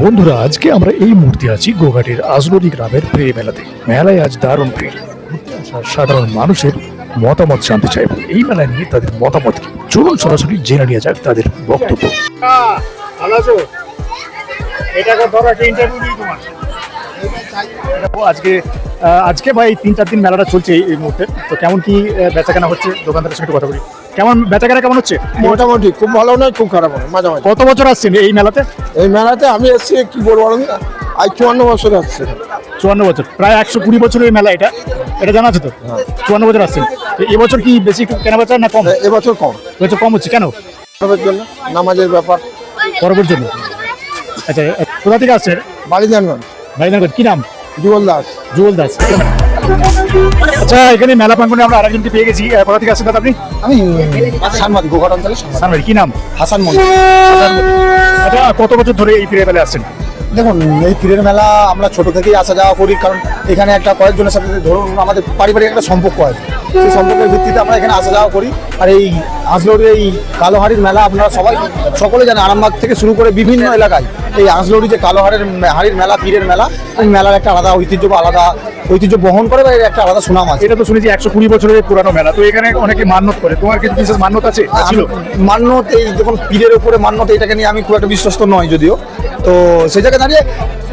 বন্ধুরা, আজকে আমরা এই মুহূর্তে আছি গোঘাটের আজলরি গ্রামের প্রিয় মেলাতে। মেলায় আজ দারুণ ভিড়। সাধারণ মানুষের মতামত জানতে চাইব এই মেলা নিয়ে, তাদের মতামত কি। চলুন সরাসরি জেনে নিয়ে যাক তাদের বক্তব্য। আজকে ভাই 3-4 দিন মেলাটা চলছে এই মুহূর্তে, তো কেমন কি বেচাকেনা হচ্ছে? দোকানদারের সঙ্গে কথা বলি। কেমন বেচাকেনা কেমন হচ্ছে? মোটামুটি, খুব ভালো নয় খুব খারাপ নয়, মাঝামাঝি। কত বছর আসছেন এই মেলাতে? এই মেলাতে আমি এসেছি কি বলবো, আজ 54 বছর আসছে। 54 বছর, প্রায় 120 বছরের মেলা এটা জানা আছে তো? 54 বছর আসছেন। এবছর কি বেশি কেনা বেচা না কম? এবছর কম। এবছর কম হচ্ছে কেন? পরবের জন্য, নামাজের ব্যাপার। পরবের জন্য। আচ্ছা, কোথা থেকে আসছেন? বালিদানগঞ্জ। বালিদানগঞ্জ। কি নাম? জুগল দাস। জুগল দাস। আচ্ছা, এখানে মেলা প্রাঙ্গণে আমরা আরেকজনকে পেয়ে গেছি। কোথা থেকে আসছেন দাদা আপনি? আমি সাংবাদিক, গোঘাট অঞ্চলে সানবাড়ি। কি নাম? হাসান মন্ডল। আচ্ছা, কত বছর ধরে এই প্রিয় মেলায় আসছেন? দেখুন, এই পীরের মেলা আমরা ছোট থেকেই আসা যাওয়া করি, কারণ এখানে একটা কয়েকজনের সাথে ধরুন আমাদের পারিবারিক একটা সম্পর্ক আছে, সেই সম্পর্কের ভিত্তিতে আমরা এখানে আসা যাওয়া করি। আর এই আজলরির এই কালোহাড়ির মেলা আপনারা সকলে জানেন, আরামবাগ থেকে শুরু করে বিভিন্ন এলাকায় এই আজলরি যে হাড়ির মেলা, পীরের মেলা, এই মেলার একটা আলাদা ঐতিহ্য বা আলাদা ঐতিহ্য বহন করে বা এর একটা আলাদা সুনাম আছে। এটা তো শুনেছি 120 বছরের পুরানো মেলা, তো এখানে অনেকে মান্যত করে। তোমার কিছু বিশেষ মান্যত আছে? মান্যত, এই যখন পীরের উপরে মান্যত, এটাকে নিয়ে আমি খুব একটা বিশ্বস্ত নয় যদিও। তো সেই জায়গায় দাঁড়িয়ে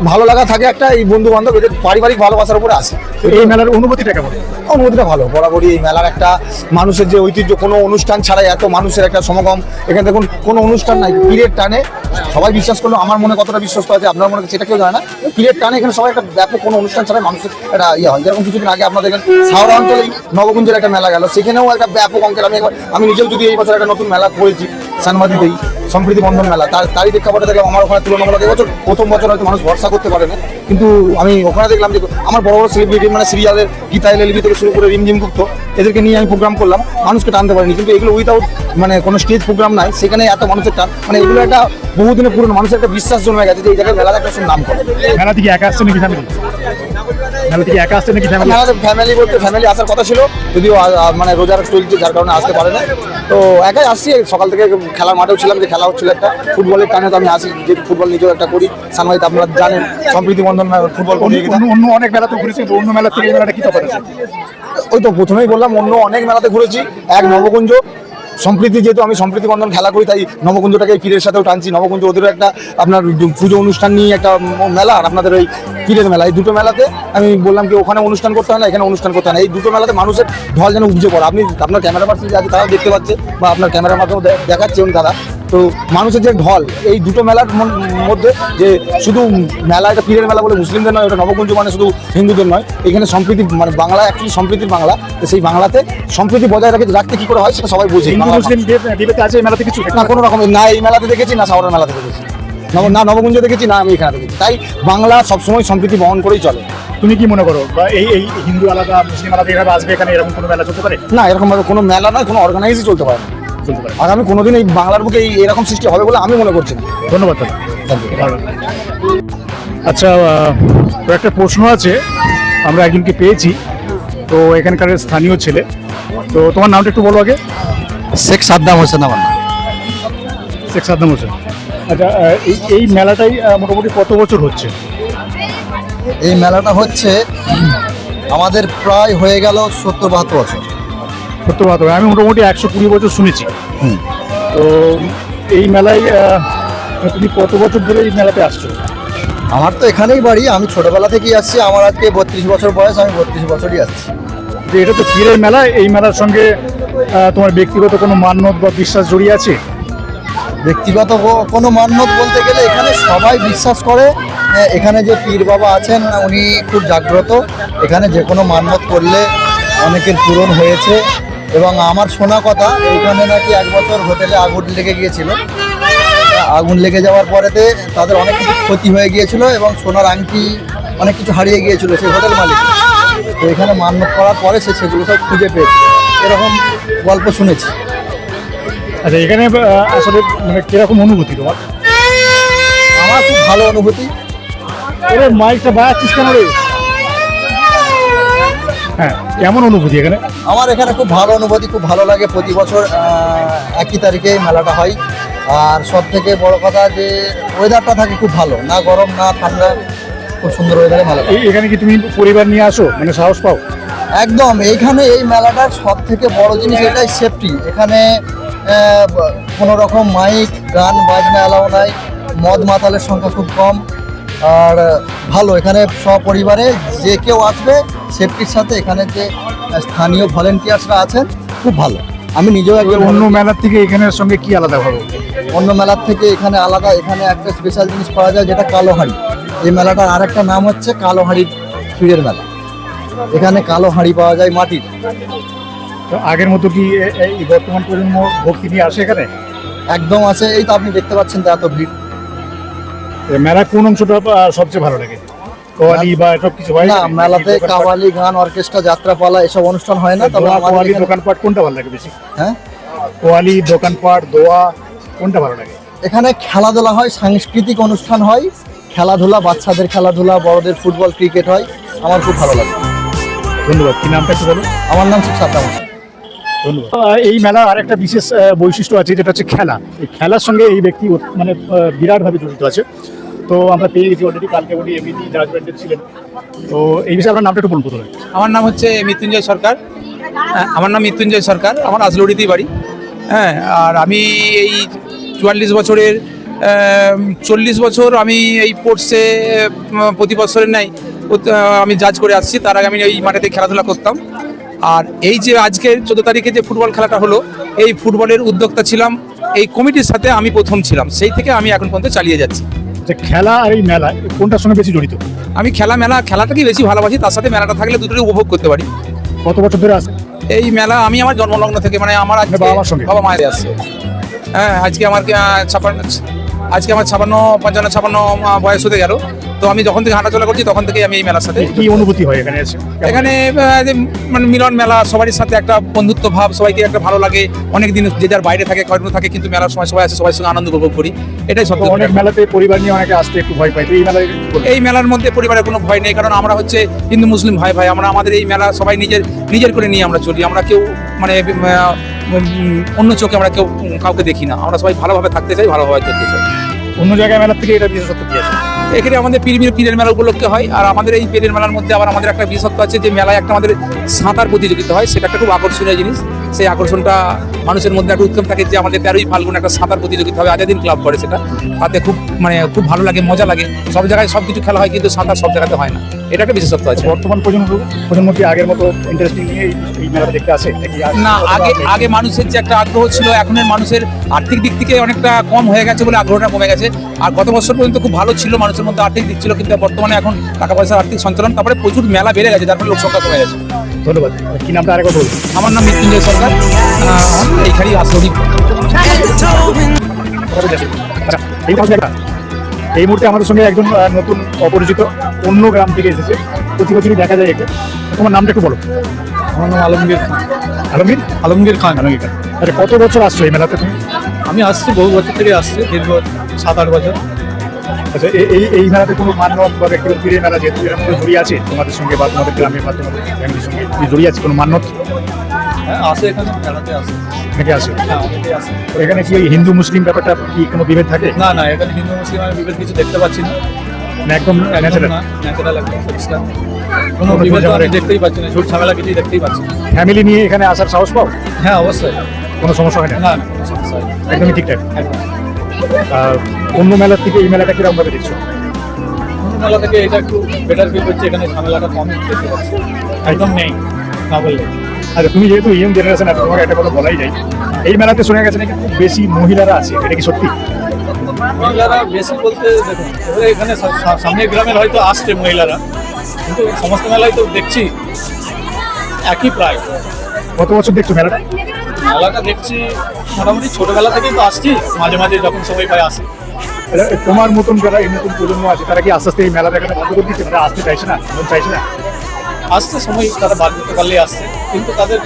ভালো লাগা থাকে একটা, এই বন্ধু বান্ধব এদের পারিবারিক ভালোবাসার উপরে আসে। এই মেলার অনুভূতিটা কেমন? অনুভূতিটা ভালো। বরাবরই এই মেলার একটা মানুষের যে ঐতিহ্য, কোনো অনুষ্ঠান ছাড়াই এত মানুষের একটা সমাগম। এখানে দেখুন কোনো অনুষ্ঠান নাই, পীরের টানে সবাই বিশ্বাস করলো। আমার মনে কতটা বিশ্বস্ত আছে আপনার মনে সেটা কেউ জানে না। পীরের টানে এখানে সবাই একটা ব্যাপক কোনো অনুষ্ঠান ছাড়াই মানুষের একটা ইয়ে হয়। যেরকম কিছুদিন আগে আপনার দেখেন হাওড়া অঞ্চলেই নবকুঞ্জের একটা মেলা গেল, সেখানেও একটা ব্যাপক অঙ্কের আমি নিজেও যদি এই বছর একটা নতুন মেলা করেছি সানবাদিতেই, সম্প্রীতি বন্ধন মেলা, তারই প্রেক্ষাপটে দেখলাম আমার ওখানে তুলনামূলক এবছর প্রথম বছর হয়তো মানুষ ভরসা করতে পারে না, কিন্তু আমি ওখানে দেখলাম যে আমার বড় বড় সেলিব্রিটি, মানে সিরিয়ালের গীতা এলএলবি থেকে শুরু করে রিমঝিম গুপ্ত, এদেরকে নিয়ে আমি প্রোগ্রাম করলাম, মানুষকে টানতে পারিনি। কিন্তু এগুলো উইদাউট মানে কোনো স্টেজ প্রোগ্রাম নাই, সেখানে এত মানুষের টান, মানে এগুলো একটা বহুদিনের পুরনো মানুষের একটা বিশ্বাস জন্মে গেছে যে এই জায়গায় মেলার একটা নাম করে। মেলা থেকে একা আসছে নাকি ফ্যামিলি? মেলা থেকে একা আসছে নাকি ফ্যামিলি? মেলাতে ফ্যামিলি বলতে ফ্যামিলি আসার কথা ছিল, যদিও মানে রোজার চলছে যার কারণে আসতে পারে না। তো একাই আসছি, সকাল থেকে খেলার মাঠেও ছিলাম, যে খেলা হচ্ছিল একটা ফুটবলের টানে, তো আমি আসি, যে ফুটবল নিজেও একটা করি সানবাড়িতে, আপনারা জানেন সম্প্রীতি বন্ধন ফুটবল। অন্য অনেক মেলাতে ঘুরেছি, তো অন্য মেলা থেকে এই মেলাটা কি তফাৎ আছে? ওই তো প্রথমেই বললাম, অন্য অনেক মেলাতে ঘুরেছি। এক নবকুঞ্জ সম্প্রীতি, যেহেতু আমি সম্প্রীতি বন্ধন খেলা করি, তাই নবকুঞ্জটাকে পীরের সাথেও টানছি। নবকুঞ্জ ওদেরও একটা আপনার পুজো অনুষ্ঠান নিয়ে একটা মেলা, আর আপনাদের ওই পীরের মেলা, এই দুটো মেলাতে আমি বললাম কি ওখানে অনুষ্ঠান করতে হয় না, এখানে অনুষ্ঠান করতে হয় না। এই দুটো মেলাতে মানুষের ঢল যেন উপজে পড়ে। আপনি আপনার ক্যামেরা পার্সন যে আছে তারাও দেখতে পাচ্ছে, বা আপনার ক্যামেরার মাধ্যমে দেখাচ্ছে উনি দাদা। তো মানুষের যে ঢল এই দুটো মেলার মধ্যে, যে শুধু মেলা এটা পীরের মেলা বলে মুসলিমদের নয়, ওটা নবকুঞ্জ মানে শুধু হিন্দুদের নয়। এখানে সম্প্রীতি, মানে বাংলা অ্যাকচুয়ালি সম্প্রীতির বাংলা, তো সেই বাংলাতে সম্প্রীতি বজায় রাখতে কি করে হয় সেটা সবাই বোঝে। মুসলিম ডিবেতে আছে এই মেলাতে কিছু না, কোনো রকমের না, এই মেলাতে দেখেছি না, শহরের মেলাতে দেখেছি না, নবকুঞ্জ দেখেছি না, আমি এখানে দেখেছি। তাই বাংলা সবসময় সম্প্রীতি বহন করেই চলে। তুমি কি মনে করো, বা এই হিন্দু আলাদা মুসলিম আলাদা এভাবে আসবে এখানে, এরকম কোনো মেলা চলতে পারে? না, এরকম ভাবে কোনো মেলা নয়, কোনো অর্গানাইজই চলতে পারে না। আর আমি কোনোদিন এই বাংলার বুকে এরকম সৃষ্টি হবে বলে আমি মনে করছি না। ধন্যবাদ দাদা। আচ্ছা, একটা প্রশ্ন আছে, আমরা একজনকে পেয়েছি, তো এখানকার স্থানীয় ছেলে। তো তোমার নামটা একটু বলো আগে। শেখ সাদ্দাম হোসেন আমার নাম। শেখ সাদ্দাম হোসেন। আচ্ছা, এই মেলাটাই মোটামুটি কত বছর হচ্ছে? এই মেলাটা হচ্ছে আমাদের প্রায় হয়ে গেল 70-72 বছর। 70-72, আমি মোটামুটি 120 বছর শুনেছি। তো এই মেলায় তুমি কত বছর ধরে এই মেলাতে আসছো? আমার তো এখানেই বাড়ি, আমি ছোটবেলা থেকেই আসছি। আমার আজকে 32 বছর বয়স, আমি 32 বছরই আসছি। যে এটা তো পীরের মেলা, এই মেলার সঙ্গে তোমার ব্যক্তিগত কোনো মান্যত বা বিশ্বাস জড়িয়ে আছে? ব্যক্তিগত কোনো মান্যত বলতে গেলে এখানে সবাই বিশ্বাস করে। এখানে যে পীর বাবা আছেন উনি খুব জাগ্রত, এখানে যে কোনো মান্যত করলে অনেকের পূরণ হয়েছে। এবং আমার শোনা কথা, এইখানে নাকি এক বছর হোটেলে আগুন লেগে গিয়েছিল। আগুন লেগে যাওয়ার পরেতে তাদের অনেক কিছু ক্ষতি হয়ে গিয়েছিল এবং সোনার আংটি অনেক কিছু হারিয়ে গিয়েছিল সেই হোটেল মালিক। তো এখানে মান্যত করার পরে সেগুলো সব খুঁজে পেয়েছে, এরকম গল্প শুনেছি। আচ্ছা, এখানে আসলে মানে কিরকম অনুভূতি তোমার? আমার খুব ভালো অনুভূতি। মাইকটা বাজাচ্ছিস কেন রে? হ্যাঁ, কেমন অনুভূতি এখানে? আমার এখানে খুব ভালো অনুভূতি, খুব ভালো লাগে। প্রতি বছর একই তারিখে মেলাটা হয়, আর সব থেকে বড় কথা যে ওয়েদারটা থাকে খুব ভালো, না গরম না ঠান্ডা, খুব সুন্দর ওয়েদারে মেলা। এখানে কি তুমি পরিবার নিয়ে আসো, মানে সাহস পাও? একদম, এইখানে এই মেলাটার সব থেকে বড় জিনিস এটাই সেফটি। এখানে কোনো রকম মাইক গান বাজনা এলাও নাই, মদ মাতালের সংখ্যা খুব কম, আর ভালো এখানে সপরিবারে যে কেউ আসবে সেফটির সাথে। এখানে যে স্থানীয় ভলেন্টিয়ার্সরা আছেন খুব ভালো। আমি নিজেও একজন অন্য মেলার থেকে এখানের সঙ্গে কি আলাদা ভাবো? অন্য মেলার থেকে এখানে আলাদা, এখানে একটা স্পেশাল জিনিস পাওয়া যায় যেটা কালো হাঁড়ি। এই মেলাটার আরেকটা নাম হচ্ছে কালো হাঁড়ির ক্ষীরের মেলা। এখানে কালো হাঁড়ি পাওয়া যায় মাটির। তো আগের মতো কি এই বর্তমান প্রজন্ম ভক্তি নিয়ে আসে এখানে? একদম আছে, এই তো আপনি দেখতে পাচ্ছেন তো এত ভিড়। মেলার কোন অংশটা সবচেয়ে ভালো লাগে? কওয়ালি বা সব কিছু হয় না, মেলাতে কাওয়ালি গান অর্কেস্ট্রা যাত্রাপালা এসব অনুষ্ঠান হয় না, তবে আমাদের কওয়ালি এখানে- দোকানপাট কোনটা ভালো লাগে বেশি? হ্যাঁ, কোয়ালি দোকানপাট দোয়া কোনটা ভালো লাগে? এখানে খেলাধুলা হয়, সাংস্কৃতিক অনুষ্ঠান হয়, খেলাধুলা, বাচ্চাদের খেলাধুলা, বড়দের ফুটবল ক্রিকেট হয়, আমার খুব ভালো লাগে। ধন্যবাদ। কি নামটা একটু বলো? আমার নাম শেখ সাদ্দাম হোসেন। ধন্যবাদ। এই মেলার আরেকটা বিশেষ বৈশিষ্ট্য আছে, যেটা হচ্ছে খেলা। এই খেলার সঙ্গে এই ব্যক্তি মানে বিরাটভাবে জড়িত আছে। তো আমরা পেয়ে গেছি অলরেডি, কালকে উনি এমনিতেই জাজমেন্টে ছিলেন। তো এই বিষয়ে আপনার নামটা একটু বলবো প্রথমে। আমার নাম হচ্ছে মৃত্যুঞ্জয় সরকার। আমার নাম মৃত্যুঞ্জয় সরকার, আমার আজলড়িতেই বাড়ি। হ্যাঁ, আর আমি এই 44 বছরের 40 বছর আমি এই স্পোর্টসে প্রতি বছরের নাই আমি জাজ করে আসছি। তার আগে আমি এই মাঠেতে খেলাধুলা করতাম। আর এই যে আজকে 14 তারিখে যে ফুটবল খেলাটা হলো, এই ফুটবলের উদ্যোক্তা ছিলাম এই কমিটির সাথে, আমি প্রথম ছিলাম। সেই থেকে আমি এখন পর্যন্ত চালিয়ে যাচ্ছি। যে খেলা আর এই মেলা কোনটার সঙ্গে বেশি জড়িত? আমি খেলাটাকেই বেশি ভালোবাসি, তার সাথে মেলাটা থাকলে দুটোই উপভোগ করতে পারি। কত বছর ধরে আছে এই মেলা? আমি আমার জন্মলগ্ন থেকে, মানে আমার আজকে বাবা মার সঙ্গে? বাবা মায়ের আসছে। হ্যাঁ, আজকে আমার 56 বয়স হতে গেল। তো আমি যখন থেকে হাঁটাচলা করছি তখন থেকে আমি এই মেলার সাথে। কি অনুভূতি হয় এখানে এসে? এখানে যে মানে মিলন মেলা, সবারই সাথে একটা বন্ধুত্ব ভাব, সবাইকে একটা ভালো লাগে। অনেকদিন যে যার বাইরে থাকে, কর্ম থাকে, কিন্তু মেলার সময় সবাই আসে, সবার সঙ্গে আনন্দ উপভোগ করি। এটাই সব। তো অনেক মেলাতে পরিবার নিয়ে অনেকে আসতে একটু ভয় পায়, তো এই মেলায় কি বলবো? এই মেলার মধ্যে পরিবারের কোনো ভয় নেই, কারণ আমরা হচ্ছে হিন্দু মুসলিম ভাই ভাই। আমরা আমাদের এই মেলা সবাই নিজের করে নিয়ে আমরা চলি। আমরা কেউ মানে অন্য চোখে আমরা কেউ কাউকে দেখি না। আমরা সবাই ভালোভাবে থাকতে চাই, ভালোভাবে চলতে চাই। অন্য জায়গায় মেলার থেকে এটা বিশেষত্ব কি আছে? এখানে আমাদের পীরের মেলা উপলক্ষে হয়। আর আমাদের এই পীরের মেলার মধ্যে আবার আমাদের একটা বিশেষত্ব আছে, যে মেলায় একটা আমাদের সাঁতার প্রতিযোগিতা হয়। সেটা একটা খুব আকর্ষণীয় জিনিস। সেই আকর্ষণটা মানুষের মধ্যে একটা উৎকম থাকে, যে আমাদের 13ই ফাল্গুন একটা সাঁতার প্রতিযোগিতা হবে, আজাদিন ক্লাব করে সেটা। তাতে খুব ভালো লাগে, মজা লাগে। সব জায়গায় সব কিছু খেলা হয়, কিন্তু সাঁতার সব জায়গাতে হয় না। এটা একটা বিশেষত্ব আছে। বর্তমান প্রজন্ম কি আগের মতো ইন্টারেস্টিং নিয়ে এই মেলাটা দেখতে আসে? না, আগে মানুষের যে একটা আগ্রহ ছিল, এখনের মানুষের আর্থিক দিক থেকে অনেকটা কম হয়ে গেছে বলে আগ্রহটা কমে গেছে। আর গত বছর পর্যন্ত খুব ভালো ছিল, মানুষের মধ্যে আর্থিক দিক ছিল, কিন্তু বর্তমানে এখন টাকা পয়সার আর্থিক সঞ্চালন, তারপরে প্রচুর মেলা বেড়ে গেছে, যার ফলে লোক সংখ্যা কমে গেছে। ধন্যবাদ। কি নামটা আরেকবার বলুন? আমার নাম মৃত্যুঞ্জয় সরকার, এইখানেই আসলি। আচ্ছা, এই মুহূর্তে আমাদের সঙ্গে একজন নতুন অপরিচিত অন্য গ্রাম থেকে এসেছে। প্রতি বছরই দেখা যায় একে। তোমার নামটা একটু বলো। আমার নাম আলমগীর খান। আলমগীর? আলমগীর খান। আলমগীর খান। আচ্ছা, কত বছর আসছো এই মেলাতে তুমি? আমি আসছি বহু বছর থেকে আসছি, দীর্ঘ 7-8 বছর। আচ্ছা, এই মেলাতে কোনো মান্যত বা ব্যক্তিগত পীরের মেলা যেহেতু এর মধ্যে জড়িয়ে আছে তোমাদের সঙ্গে, বা তোমাদের গ্রামে বা তোমাদের ফ্যামিলির সঙ্গে কি জড়িয়ে আছে কোনো মান্যত? হ্যাঁ, আসে, এখানে মেলাতে আসে। থেকে আসে? হ্যাঁ, অনেকেই আসে। তো এখানে কি ওই হিন্দু মুসলিম ব্যাপারটা কি কোনো বিভেদ থাকে? না না, এখানে হিন্দু মুসলিম আমি বিভেদ কিছু দেখতে পাচ্ছি না। না, একদম ন্যাচারাল? ন্যাচারাল, একদম পরিষ্কার। কোনো বিভেদ আমি দেখতেই পাচ্ছি না, ঝুট ঝামেলা কিছুই দেখতেই পাচ্ছি না। ফ্যামিলি নিয়ে এখানে আসার সাহস পাও? হ্যাঁ, অবশ্যই। কোনো সমস্যা হয় না? না না, কোনো সমস্যা হয় না। একদমই ঠিকঠাক। একদম। অন্য মেলার থেকে এই মেলাটা কিরকম ভাবে দেখছো? অন্য মেলা থেকে এটা একটু বেটার ফিল করছে, এখানে ঝামেলাটা কম দেখতে পাচ্ছি, একদম নেই না বললে। আচ্ছা, তুমি যেহেতু ইয়ং জেনারেশন আছে, তোমাকে একটা কথা বলাই যায়, এই মেলাতে শোনা গেছে নাকি খুব বেশি মহিলারা আছে, এটা কি সত্যি? মহিলারা বেশি বলতে দেখুন, ওদের এখানে সামনের গ্রামের হয়তো আসছে মহিলারা, কিন্তু সমস্ত মেলায় তো দেখছি একই প্রায়। কত বছর দেখছো মেলাটা? মেলাটা দেখছি মোটামুটি ছোটবেলা থেকেই তো আসছি, মাঝে মাঝে যখন সময় পাই আসি। তোমার মতন যারা এই নতুন প্রজন্ম আছে, তারা কি আস্তে আস্তে এই মেলা দেখানো বন্ধ করে দিচ্ছে? তারা আসতে চাইছে না, মন চাইছে না? আসছে, সময় তারা বাদ দিতে পারলেই আসছে, কিন্তু তাদের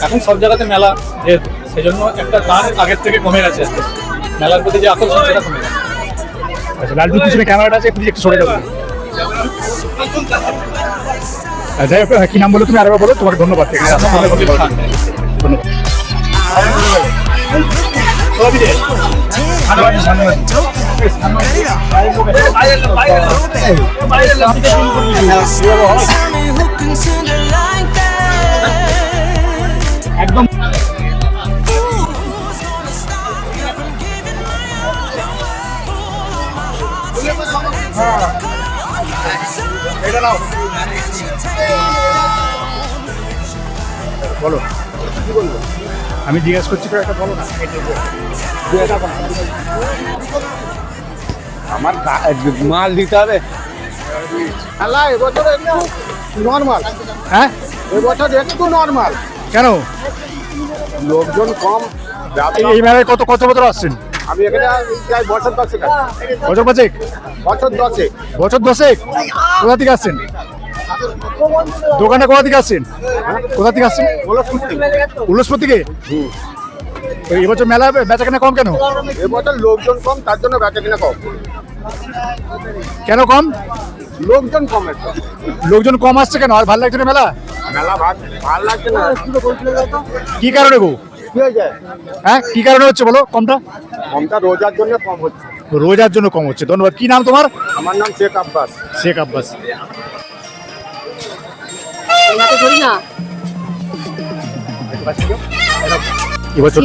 এখন সব জায়গাতে মেলা যেহেতু, সেই জন্য একটা টান আগের থেকে কমে গেছে। মেলার প্রতি যে আকর্ষণ সেটা কমে গেছে। আচ্ছা, লালটুর পিছনে ক্যামেরাটা আছে, প্লিজ একটু সরে যাবো। যাই হোক, কি নাম বলো তুমি আরেকবার বলো। তোমাকে ধন্যবাদ। আলমগীর খান। ধন্যবাদ। একদম বলো আমি জিজ্ঞাসা করছি তো একটা বলো না আমার মাল দিতে হবে খেলা এবছর একটু নর্মাল, হ্যাঁ এবছর একটু নর্মাল, কেন লোকজন কম। এই মেলায় কত কত বছর আসছেন? আমি এখানে প্রায় বছর 10 বছর পাঁচেক? বছর 10 বছর 10 কোথা থেকে আসছেন? দোকানটা কোথা থেকে আসছেন? কোথা থেকে আসছেন? উল্লাসপুর থেকে। তো এবছর মেলা বেচা কেনা কম কেন? এবছর লোকজন কম, তার জন্য বেচা কিনা কম। কেন কম? লোকজন কম একটু। লোকজন কম আসছে কেন? আর ভালো লাগছে না মেলা? মেলা ভালো লাগছে না। কি কারণে গো? কি হয়ে যায়? হ্যাঁ কি কারণে হচ্ছে বলো কমটা? কমটা রোজার জন্য কম হচ্ছে। রোজার জন্য কম হচ্ছে। ধন্যবাদ। কি নাম তোমার? আমার নাম শেখ আব্বাস। শেখ আব্বাস। এবছর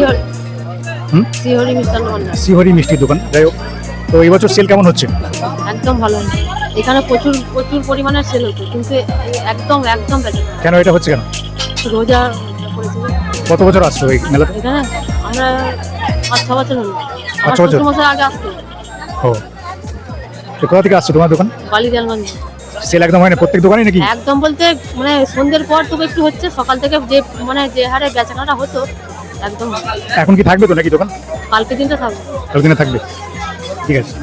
শিহরি মিষ্টান্ন ভান্ডার শিহরি মিষ্টির দোকান। যাই হোক, তো এই বছর সেল কেমন হচ্ছে? একদম ভালো হয়েছে। এখানে প্রচুর প্রচুর পরিমাণে সেল হতো, কিন্তু একদম একদম বেঁচে না। কেন এটা হচ্ছে কেন? রোজা পড়েছিল কত বছর আসছো এই মেলাতে? এখানে আমরা 5-6 বছর হলো। 5-6 বছর? 5 বছর আগে আসতো ও, তো কোথা থেকে আসছো তোমার দোকান? বালিজালগঞ্জ। সেল একদম হয় না প্রত্যেক দোকানে নাকি? একদম বলতে মানে সন্ধ্যের পর তো একটু হচ্ছে, সকাল থেকে যে মানে যে হারে বেচাকেনাটা হতো একদম। এখন কি থাকবে তো নাকি দোকান? কালকে দিনটা থাকবে। কাল দিনে থাকবে। ঠিক আছে।